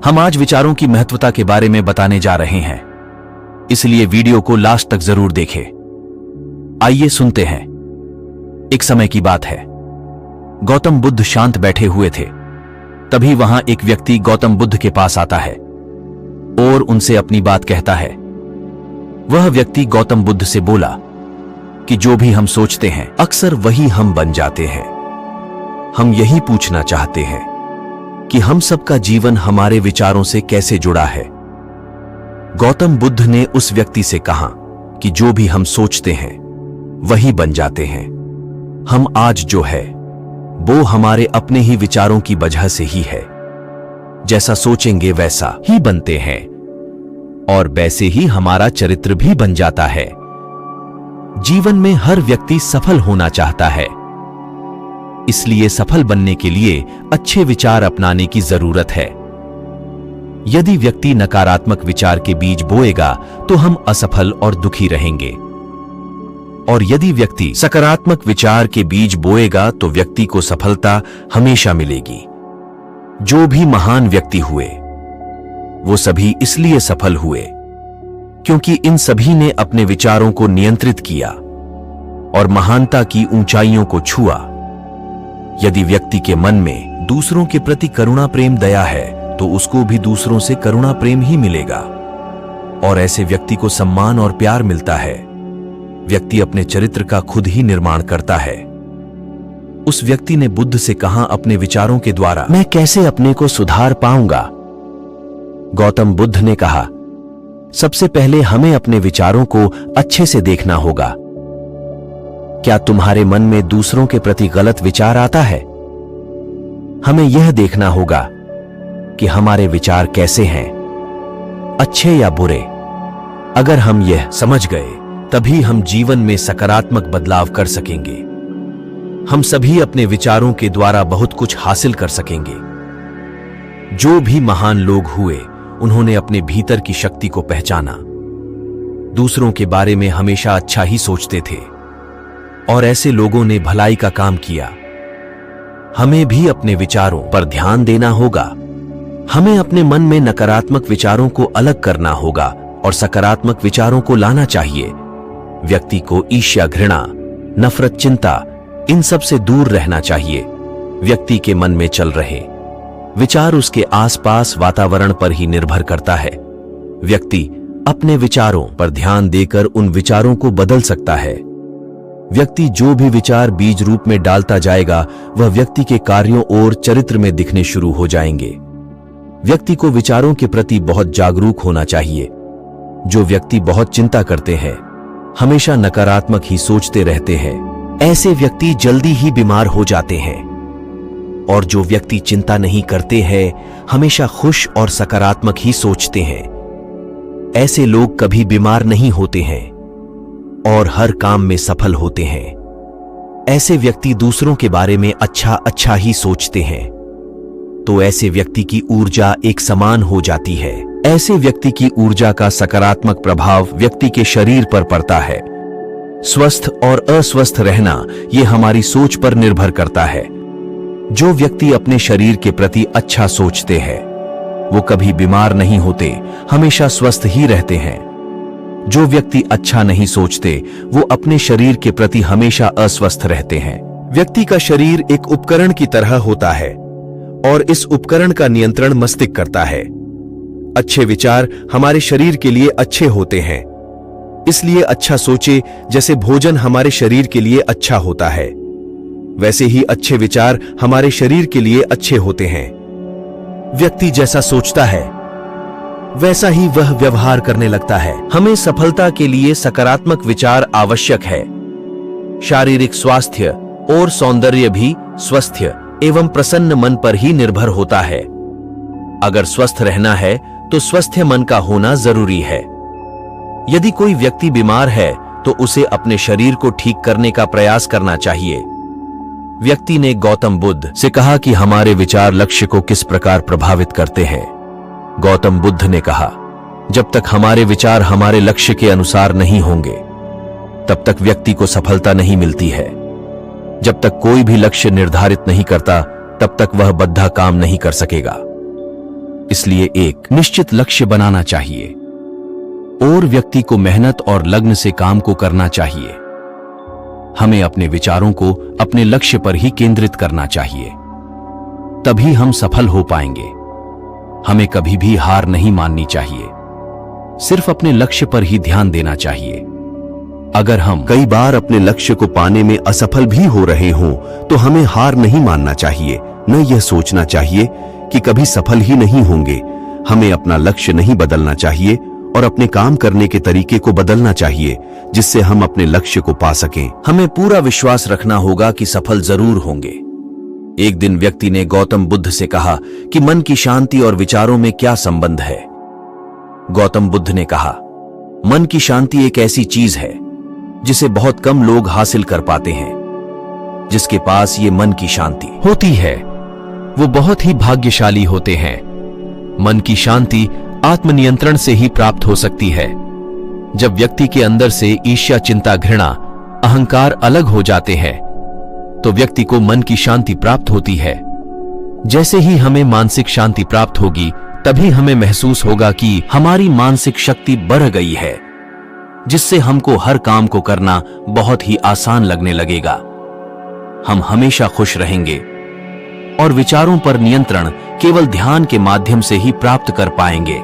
हम आज विचारों की महत्वता के बारे में बताने जा रहे हैं, इसलिए वीडियो को लास्ट तक जरूर देखें। आइए सुनते हैं। एक समय की बात है, गौतम बुद्ध शांत बैठे हुए थे। तभी वहां एक व्यक्ति गौतम बुद्ध के पास आता है और उनसे अपनी बात कहता है। वह व्यक्ति गौतम बुद्ध से बोला कि जो भी हम सोचते हैं अक्सर वही हम बन जाते हैं। हम यही पूछना चाहते हैं कि हम सबका जीवन हमारे विचारों से कैसे जुड़ा है। गौतम बुद्ध ने उस व्यक्ति से कहा कि जो भी हम सोचते हैं वही बन जाते हैं। हम आज जो है वो हमारे अपने ही विचारों की वजह से ही है। जैसा सोचेंगे वैसा ही बनते हैं और वैसे ही हमारा चरित्र भी बन जाता है। जीवन में हर व्यक्ति सफल होना चाहता है, इसलिए सफल बनने के लिए अच्छे विचार अपनाने की जरूरत है। यदि व्यक्ति नकारात्मक विचार के बीज बोएगा तो हम असफल और दुखी रहेंगे, और यदि व्यक्ति सकारात्मक विचार के बीज बोएगा तो व्यक्ति को सफलता हमेशा मिलेगी। जो भी महान व्यक्ति हुए वो सभी इसलिए सफल हुए क्योंकि इन सभी ने अपने विचारों को नियंत्रित किया और महानता की ऊंचाइयों को छुआ। यदि व्यक्ति के मन में दूसरों के प्रति करुणा प्रेम दया है तो उसको भी दूसरों से करुणा प्रेम ही मिलेगा, और ऐसे व्यक्ति को सम्मान और प्यार मिलता है। व्यक्ति अपने चरित्र का खुद ही निर्माण करता है। उस व्यक्ति ने बुद्ध से कहा, अपने विचारों के द्वारा मैं कैसे अपने को सुधार पाऊंगा? गौतम बुद्ध ने कहा, सबसे पहले हमें अपने विचारों को अच्छे से देखना होगा। क्या तुम्हारे मन में दूसरों के प्रति गलत विचार आता है? हमें यह देखना होगा कि हमारे विचार कैसे हैं, अच्छे या बुरे। अगर हम यह समझ गए तभी हम जीवन में सकारात्मक बदलाव कर सकेंगे। हम सभी अपने विचारों के द्वारा बहुत कुछ हासिल कर सकेंगे। जो भी महान लोग हुए उन्होंने अपने भीतर की शक्ति को पहचाना, दूसरों के बारे में हमेशा अच्छा ही सोचते थे और ऐसे लोगों ने भलाई का काम किया। हमें भी अपने विचारों पर ध्यान देना होगा। हमें अपने मन में नकारात्मक विचारों को अलग करना होगा और सकारात्मक विचारों को लाना चाहिए। व्यक्ति को ईर्ष्या, घृणा, नफरत, चिंता इन सब से दूर रहना चाहिए। व्यक्ति के मन में चल रहे विचार उसके आसपास वातावरण पर ही निर्भर करता है। व्यक्ति अपने विचारों पर ध्यान देकर उन विचारों को बदल सकता है। व्यक्ति जो भी विचार बीज रूप में डालता जाएगा वह व्यक्ति के कार्यों और चरित्र में दिखने शुरू हो जाएंगे। व्यक्ति को विचारों के प्रति बहुत जागरूक होना चाहिए। जो व्यक्ति बहुत चिंता करते हैं, हमेशा नकारात्मक ही सोचते रहते हैं, ऐसे व्यक्ति जल्दी ही बीमार हो जाते हैं। और जो व्यक्ति चिंता नहीं करते हैं, हमेशा खुश और सकारात्मक ही सोचते हैं, ऐसे लोग कभी बीमार नहीं होते हैं और हर काम में सफल होते हैं। ऐसे व्यक्ति दूसरों के बारे में अच्छा ही सोचते हैं, तो ऐसे व्यक्ति की ऊर्जा एक समान हो जाती है। ऐसे व्यक्ति की ऊर्जा का सकारात्मक प्रभाव व्यक्ति के शरीर पर पड़ता है। स्वस्थ और अस्वस्थ रहना यह हमारी सोच पर निर्भर करता है। जो व्यक्ति अपने शरीर के प्रति अच्छा सोचते हैं वो कभी बीमार नहीं होते, हमेशा स्वस्थ ही रहते हैं। जो व्यक्ति अच्छा नहीं सोचते वो अपने शरीर के प्रति हमेशा अस्वस्थ रहते हैं। व्यक्ति का शरीर एक उपकरण की तरह होता है और इस उपकरण का नियंत्रण मस्तिष्क करता है। अच्छे विचार हमारे शरीर के लिए अच्छे होते हैं, इसलिए अच्छा सोचे। जैसे भोजन हमारे शरीर के लिए अच्छा होता है, वैसे ही अच्छे विचार हमारे शरीर के लिए अच्छे होते हैं। व्यक्ति जैसा सोचता है वैसा ही वह व्यवहार करने लगता है। हमें सफलता के लिए सकारात्मक विचार आवश्यक है। शारीरिक स्वास्थ्य और सौंदर्य भी स्वस्थ एवं प्रसन्न मन पर ही निर्भर होता है। अगर स्वस्थ रहना है तो स्वस्थ मन का होना जरूरी है। यदि कोई व्यक्ति बीमार है तो उसे अपने शरीर को ठीक करने का प्रयास करना चाहिए। व्यक्ति ने गौतम बुद्ध से कहा कि हमारे विचार लक्ष्य को किस प्रकार प्रभावित करते हैं। गौतम बुद्ध ने कहा, जब तक हमारे विचार हमारे लक्ष्य के अनुसार नहीं होंगे तब तक व्यक्ति को सफलता नहीं मिलती है। जब तक कोई भी लक्ष्य निर्धारित नहीं करता तब तक वह बद्धा काम नहीं कर सकेगा। इसलिए एक निश्चित लक्ष्य बनाना चाहिए और व्यक्ति को मेहनत और लगन से काम को करना चाहिए। हमें अपने विचारों को अपने लक्ष्य पर ही केंद्रित करना चाहिए, तभी हम सफल हो पाएंगे। हमें कभी भी हार नहीं माननी चाहिए, सिर्फ अपने लक्ष्य पर ही ध्यान देना चाहिए। अगर हम कई बार अपने लक्ष्य को पाने में असफल भी हो रहे हों तो हमें हार नहीं मानना चाहिए, न यह सोचना चाहिए कि कभी सफल ही नहीं होंगे। हमें अपना लक्ष्य नहीं बदलना चाहिए और अपने काम करने के तरीके को बदलना चाहिए, जिससे हम अपने लक्ष्य को पा सकें। हमें पूरा विश्वास रखना होगा कि सफल जरूर होंगे। एक दिन व्यक्ति ने गौतम बुद्ध से कहा कि मन की शांति और विचारों में क्या संबंध है। गौतम बुद्ध ने कहा, मन की शांति एक ऐसी चीज है जिसे बहुत कम लोग हासिल कर पाते हैं। जिसके पास ये मन की शांति होती है वो बहुत ही भाग्यशाली होते हैं। मन की शांति आत्मनियंत्रण से ही प्राप्त हो सकती है। जब व्यक्ति के अंदर से ईर्ष्या, चिंता, घृणा, अहंकार अलग हो जाते हैं तो व्यक्ति को मन की शांति प्राप्त होती है। जैसे ही हमें मानसिक शांति प्राप्त होगी तभी हमें महसूस होगा कि हमारी मानसिक शक्ति बढ़ गई है, जिससे हमको हर काम को करना बहुत ही आसान लगने लगेगा। हम हमेशा खुश रहेंगे और विचारों पर नियंत्रण केवल ध्यान के माध्यम से ही प्राप्त कर पाएंगे।